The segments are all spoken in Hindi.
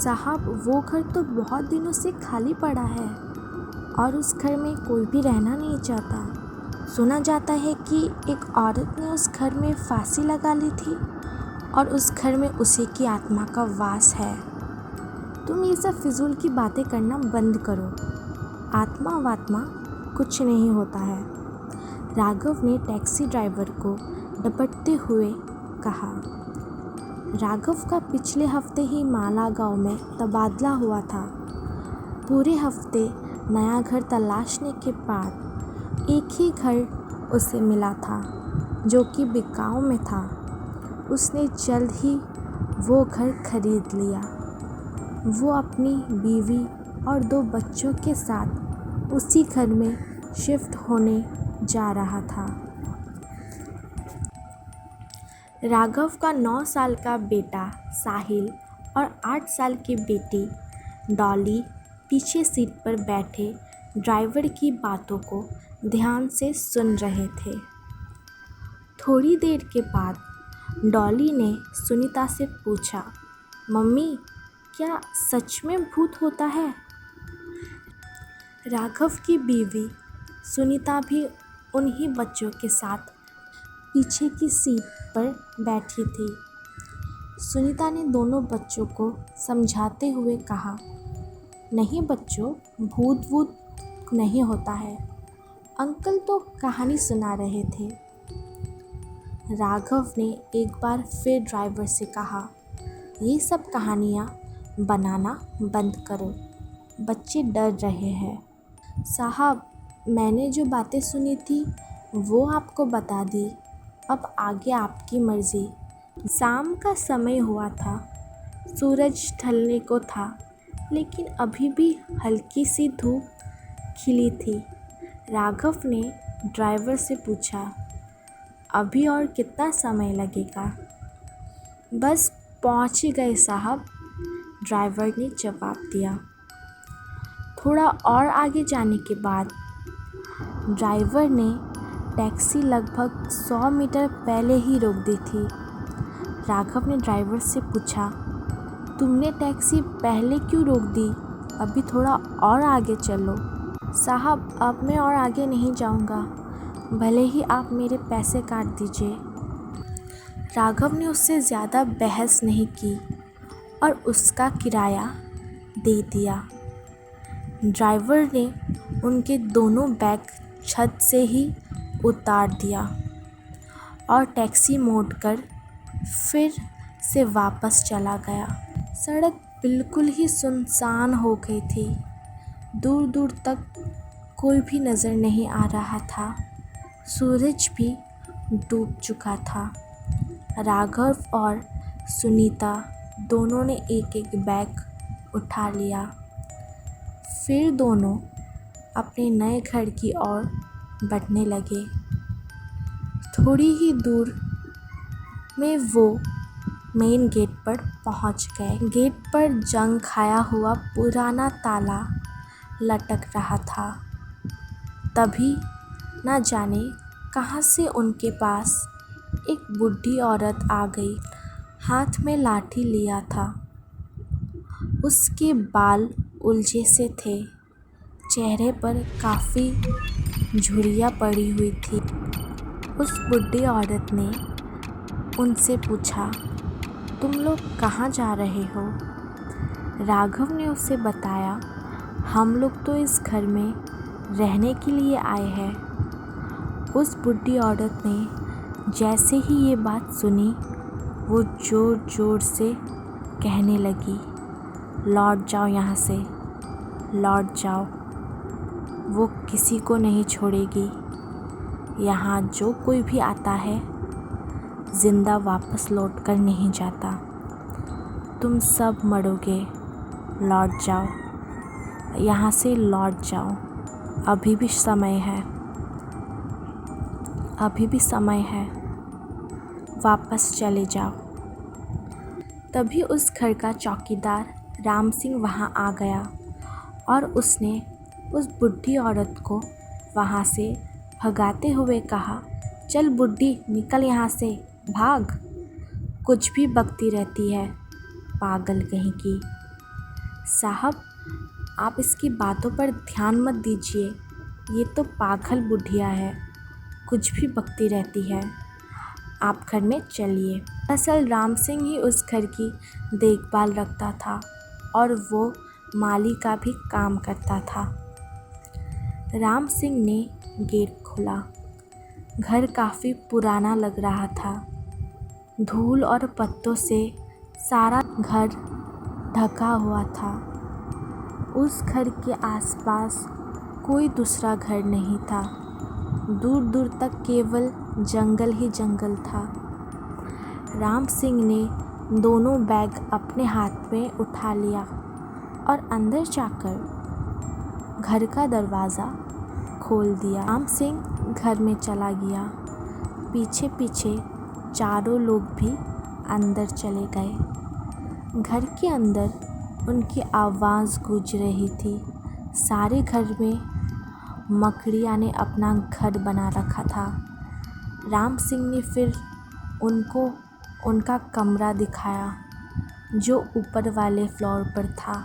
साहब, वो घर तो बहुत दिनों से खाली पड़ा है और उस घर में कोई भी रहना नहीं चाहता। सुना जाता है कि एक औरत ने उस घर में फांसी लगा ली थी और उस घर में उसी की आत्मा का वास है। तुम ये सब फिजूल की बातें करना बंद करो। आत्मा वात्मा कुछ नहीं होता है। राघव ने टैक्सी ड्राइवर को डपटते हुए कहा। राघव का पिछले हफ्ते ही माला गांव में तबादला हुआ था। पूरे हफ्ते नया घर तलाशने के बाद एक ही घर उसे मिला था जो कि बिकाऊ में था। उसने जल्द ही वो घर खरीद लिया। वो अपनी बीवी और 2 बच्चों के साथ उसी घर में शिफ्ट होने जा रहा था। राघव का 9 साल का बेटा साहिल और 8 साल की बेटी डॉली पीछे सीट पर बैठे ड्राइवर की बातों को ध्यान से सुन रहे थे। थोड़ी देर के बाद डॉली ने सुनीता से पूछा, मम्मी, क्या सच में भूत होता है? राघव की बीवी सुनीता भी उन्हीं बच्चों के साथ पीछे की सीट पर बैठी थी। सुनीता ने दोनों बच्चों को समझाते हुए कहा, नहीं बच्चों, भूत वूत नहीं होता है। अंकल तो कहानी सुना रहे थे। राघव ने एक बार फिर ड्राइवर से कहा, ये सब कहानियाँ बनाना बंद करो, बच्चे डर रहे हैं। साहब, मैंने जो बातें सुनी थी वो आपको बता दी। अब आगे आपकी मर्ज़ी। शाम का समय हुआ था। सूरज ढलने को था, लेकिन अभी भी हल्की सी धूप खिली थी। राघव ने ड्राइवर से पूछा, अभी और कितना समय लगेगा? बस पहुंच ही गए साहब, ड्राइवर ने जवाब दिया। थोड़ा और आगे जाने के बाद ड्राइवर ने टैक्सी लगभग 100 मीटर पहले ही रोक दी थी। राघव ने ड्राइवर से पूछा, तुमने टैक्सी पहले क्यों रोक दी? अभी थोड़ा और आगे चलो। साहब, अब मैं और आगे नहीं जाऊंगा, भले ही आप मेरे पैसे काट दीजिए। राघव ने उससे ज़्यादा बहस नहीं की और उसका किराया दे दिया। ड्राइवर ने उनके दोनों बैग छत से ही उतार दिया और टैक्सी मोड़कर फिर से वापस चला गया। सड़क बिल्कुल ही सुनसान हो गई थी। दूर दूर तक कोई भी नज़र नहीं आ रहा था। सूरज भी डूब चुका था। राघव और सुनीता दोनों ने एक एक बैग उठा लिया। फिर दोनों अपने नए घर की ओर बढ़ने लगे। थोड़ी ही दूर में वो मेन गेट पर पहुंच गए। गेट पर जंग खाया हुआ पुराना ताला लटक रहा था। तभी न जाने कहां से उनके पास एक बूढ़ी औरत आ गई। हाथ में लाठी लिया था। उसके बाल उलझे से थे। चेहरे पर काफ़ी झुर्रियाँ पड़ी हुई थी। उस बूढ़ी औरत ने उनसे पूछा, तुम लोग कहाँ जा रहे हो? राघव ने उसे बताया, हम लोग तो इस घर में रहने के लिए आए हैं। उस बूढ़ी औरत ने जैसे ही ये बात सुनी, वो ज़ोर ज़ोर से कहने लगी, लौट जाओ यहाँ से, लौट जाओ। वो किसी को नहीं छोड़ेगी। यहाँ जो कोई भी आता है ज़िंदा वापस लौट कर नहीं जाता। तुम सब मरोगे, लौट जाओ, यहाँ से लौट जाओ। अभी भी समय है, अभी भी समय है, वापस चले जाओ। तभी उस घर का चौकीदार राम सिंह वहाँ आ गया और उसने उस बूढ़ी औरत को वहाँ से भगाते हुए कहा, चल बुड्ढी, निकल यहाँ से, भाग। कुछ भी बकती रहती है, पागल कहीं की। साहब, आप इसकी बातों पर ध्यान मत दीजिए, ये तो पागल बुढ़िया है, कुछ भी बकती रहती है। आप घर में चलिए। दरअसल राम सिंह ही उस घर की देखभाल रखता था और वो माली का भी काम करता था। राम सिंह ने गेट खोला। घर काफ़ी पुराना लग रहा था। धूल और पत्तों से सारा घर ढका हुआ था। उस घर के आसपास कोई दूसरा घर नहीं था। दूर दूर तक केवल जंगल ही जंगल था। राम सिंह ने दोनों बैग अपने हाथ में उठा लिया और अंदर जाकर घर का दरवाज़ा खोल दिया। राम सिंह घर में चला गया। पीछे पीछे चारों लोग भी अंदर चले गए। घर के अंदर उनकी आवाज़ गूंज रही थी। सारे घर में मकड़ियाँ ने अपना घर बना रखा था। राम सिंह ने फिर उनको उनका कमरा दिखाया जो ऊपर वाले फ्लोर पर था।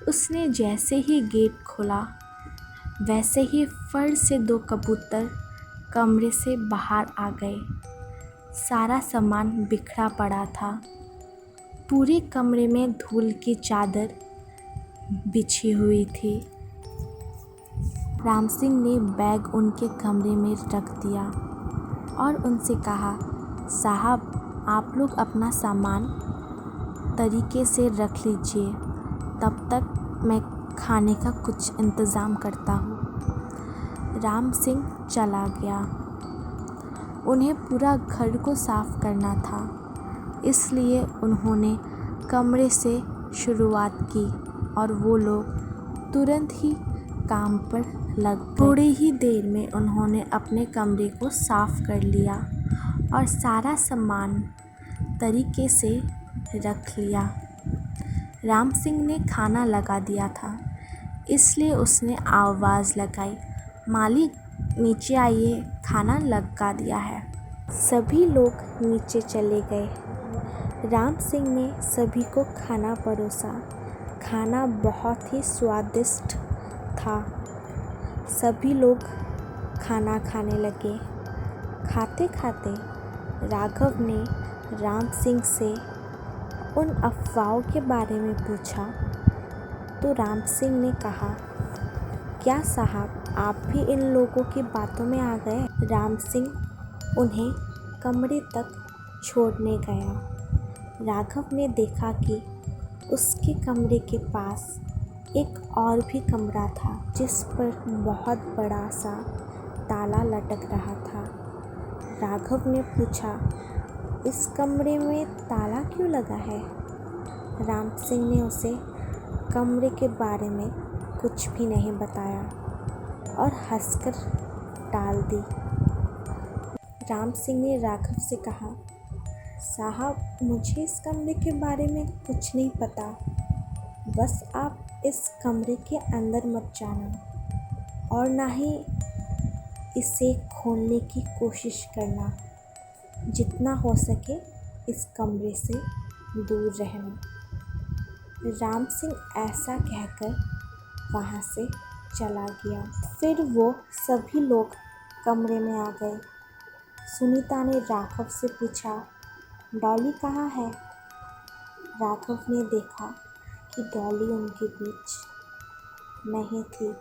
उसने जैसे ही गेट खोला वैसे ही फट से 2 कबूतर कमरे से बाहर आ गए। सारा सामान बिखरा पड़ा था। पूरे कमरे में धूल की चादर बिछी हुई थी। राम सिंह ने बैग उनके कमरे में रख दिया और उनसे कहा, साहब, आप लोग अपना सामान तरीके से रख लीजिए, तब तक मैं खाने का कुछ इंतज़ाम करता हूँ। राम सिंह चला गया। उन्हें पूरा घर को साफ करना था, इसलिए उन्होंने कमरे से शुरुआत की और वो लोग तुरंत ही काम पर लग गए। थोड़ी ही देर में उन्होंने अपने कमरे को साफ कर लिया और सारा सामान तरीके से रख लिया। राम सिंह ने खाना लगा दिया था, इसलिए उसने आवाज़ लगाई, मालिक नीचे आइए, खाना लगा दिया है। सभी लोग नीचे चले गए। राम सिंह ने सभी को खाना परोसा। खाना बहुत ही स्वादिष्ट था। सभी लोग खाना खाने लगे। खाते खाते राघव ने राम सिंह से उन अफवाहों के बारे में पूछा तो राम सिंह ने कहा, क्या साहब, आप भी इन लोगों की बातों में आ गए? राम सिंह उन्हें कमरे तक छोड़ने गया। राघव ने देखा कि उसके कमरे के पास एक और भी कमरा था जिस पर बहुत बड़ा सा ताला लटक रहा था। राघव ने पूछा, इस कमरे में ताला क्यों लगा है? राम सिंह ने उसे कमरे के बारे में कुछ भी नहीं बताया और हंसकर टाल दी। राम सिंह ने राघव से कहा, साहब, मुझे इस कमरे के बारे में कुछ नहीं पता, बस आप इस कमरे के अंदर मत जाना और ना ही इसे खोलने की कोशिश करना। जितना हो सके इस कमरे से दूर रहना। राम सिंह ऐसा कहकर वहाँ से चला गया। फिर वो सभी लोग कमरे में आ गए। सुनीता ने राघव से पूछा, डॉली कहाँ है? राघव ने देखा कि डॉली उनके बीच नहीं थी।